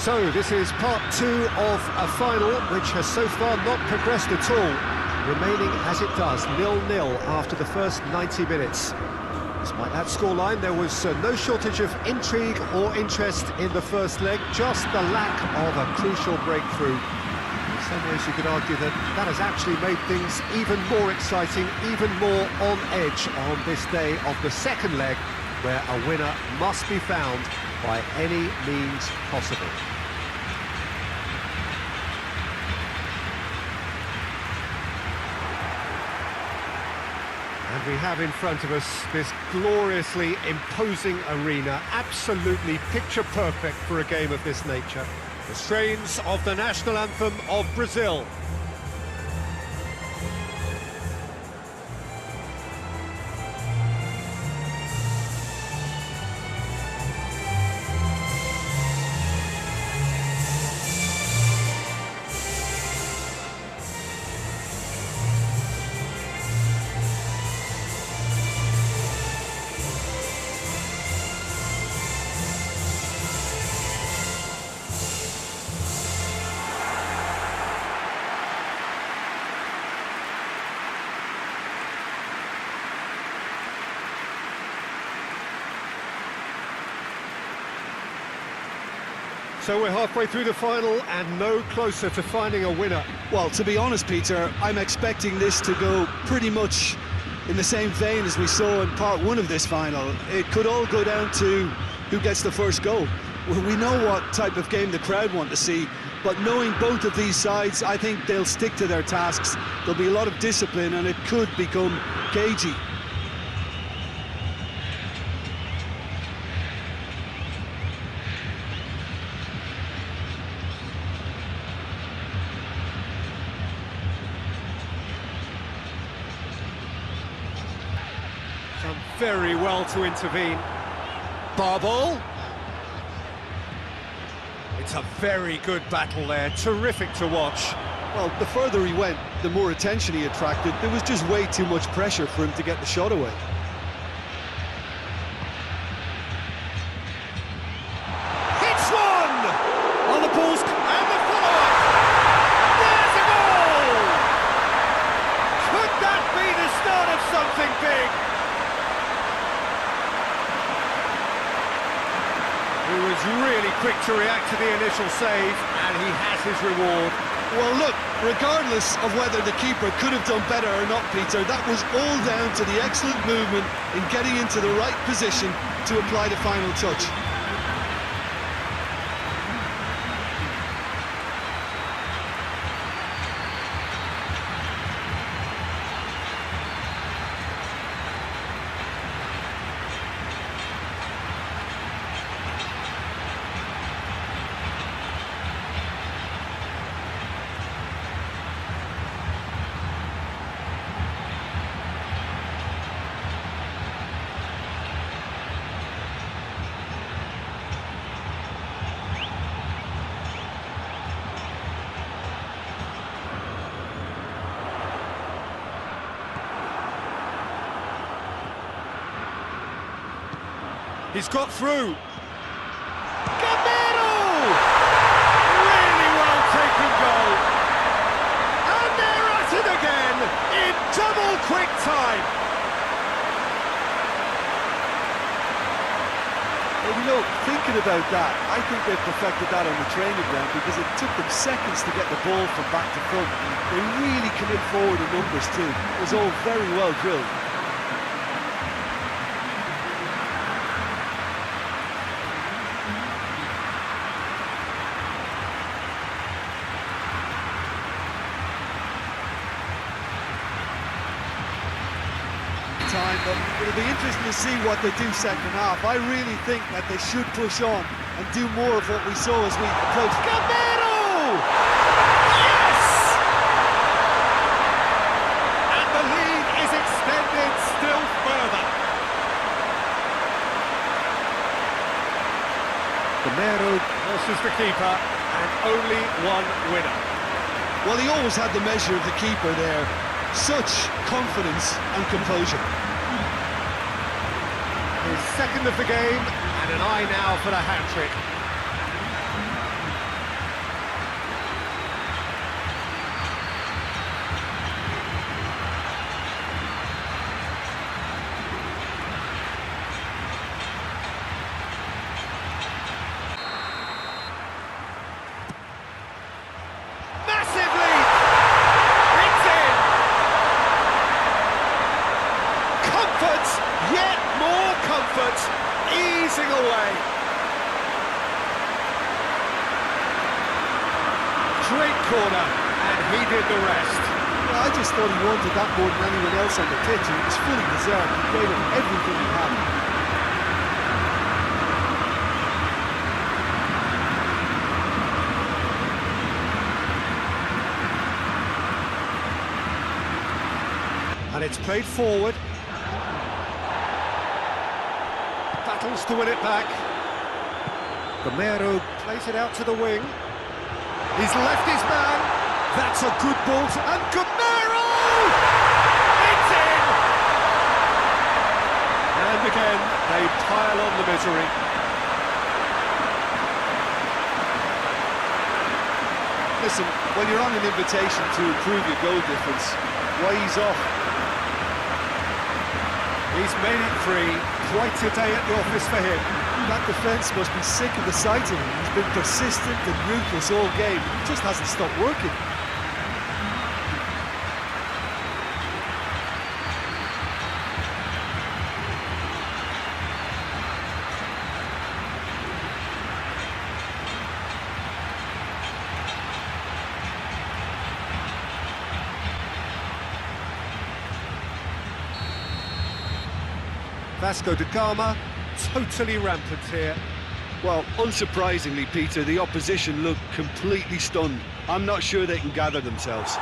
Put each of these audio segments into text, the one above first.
So, this is part two of a final which has so far not progressed at all, remaining as it does, 0-0 after the first 90 minutes. Despite that scoreline, there was no shortage of intrigue or interest in the first leg, just the lack of a crucial breakthrough. In some ways you could argue that that has actually made things even more exciting, even more on edge on this day of the second leg, where a winner must be found by any means possible. And we have in front of us this gloriously imposing arena, absolutely picture perfect for a game of this nature. The strains of the national anthem of Brazil. So we're halfway through the final and no closer to finding a winner. Well, to be honest, Peter, I'm expecting this to go pretty much in the same vein as we saw in part one of this final. It could all go down to who gets the first goal. Well, we know what type of game the crowd want to see, but knowing both of these sides, I think they'll stick to their tasks. There'll be a lot of discipline and it could become cagey. Done very well to intervene. Barball. It's a very good battle there, terrific to watch. Well, the further he went, the more attention he attracted. There was just way too much pressure for him to get the shot away. Hits one! On the balls, and the follow-up! There's a goal! Could that be the start of something big? He was really quick to react to the initial save, and he has his reward. Well, look, regardless of whether the keeper could have done better or not, Peter, that was all down to the excellent movement in getting into the right position to apply the final touch. He's got through. Gama! Really well taken goal. And they're at it again in double quick time. Well, you know, thinking about that, I think they've perfected that on the training ground because it took them seconds to get the ball from back to front. They really come in forward in numbers too. It was all very well drilled. But it'll be interesting to see what they do second half. I really think that they should push on and do more of what we saw as we approached. Gama! Yes! And the lead is extended still further. Gama versus the keeper, and only one winner. Well, he always had the measure of the keeper there. Such confidence and composure. His second of the game, and an eye now for the hat-trick. corner, and he did the rest. Well, I just thought he wanted that more than anyone else on the pitch, and it was fully deserved. He gave it everything he had. And it's played forward. Battles to win it back. Gama plays it out to the wing. He's left his man. That's a good ball to... And Gama! It's in! And again, they pile on the misery. Listen, when you're on an invitation to improve your goal difference, why ease off? He's made it free. Quite a day at the office for him. That defence must be sick of the sight of him. He's been persistent and ruthless all game. He just hasn't stopped working. Vasco de Gama, totally rampant here. Well, unsurprisingly, Peter, the opposition look completely stunned. I'm not sure they can gather themselves.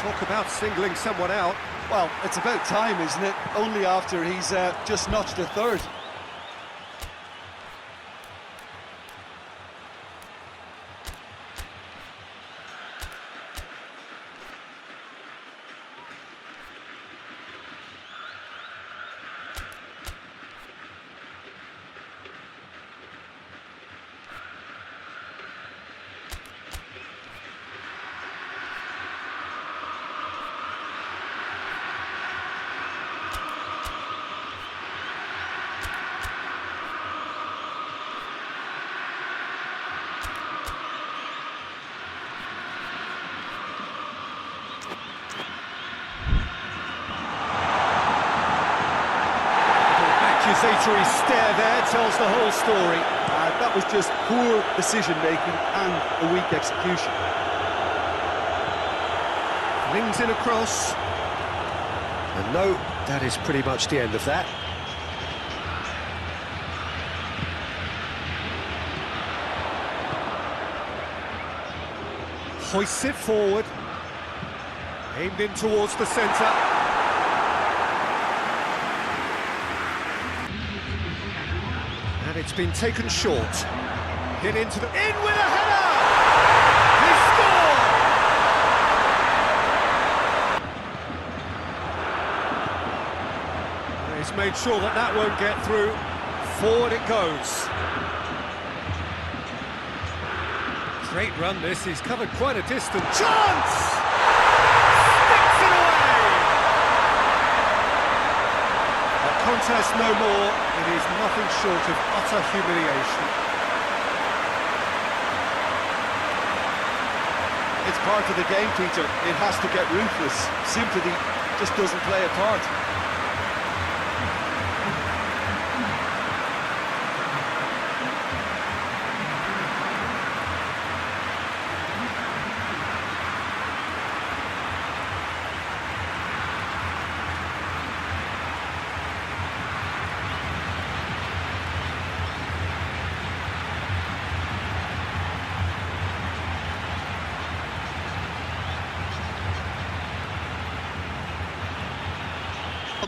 Talk about singling someone out. Well, it's about time, isn't it? Only after he's just notched a third. Accusatory stare there tells the whole story. That was just poor decision-making and a weak execution. Flings in across. And no, that is pretty much the end of that. Hoists it forward. Aimed in towards the centre. And it's been taken short. Hit into the... In with a header! He scored! He's made sure that that won't get through. Forward it goes. Great run this, he's covered quite a distance. Chance! Sticks it away! A contest no more, it is nothing short of utter humiliation. It's part of the game, Peter. It has to get ruthless. Sympathy just doesn't play a part.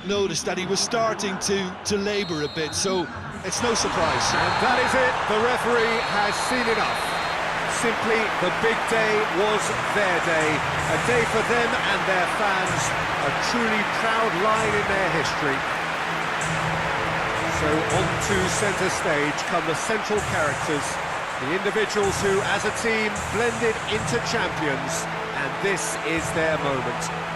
Noticed that he was starting to labour a bit, so it's no surprise. And that is it, the referee has seen enough. Simply, the big day was their day, a day for them and their fans, a truly proud line in their history. So on to centre stage come the central characters, the individuals who, as a team, blended into champions, and this is their moment.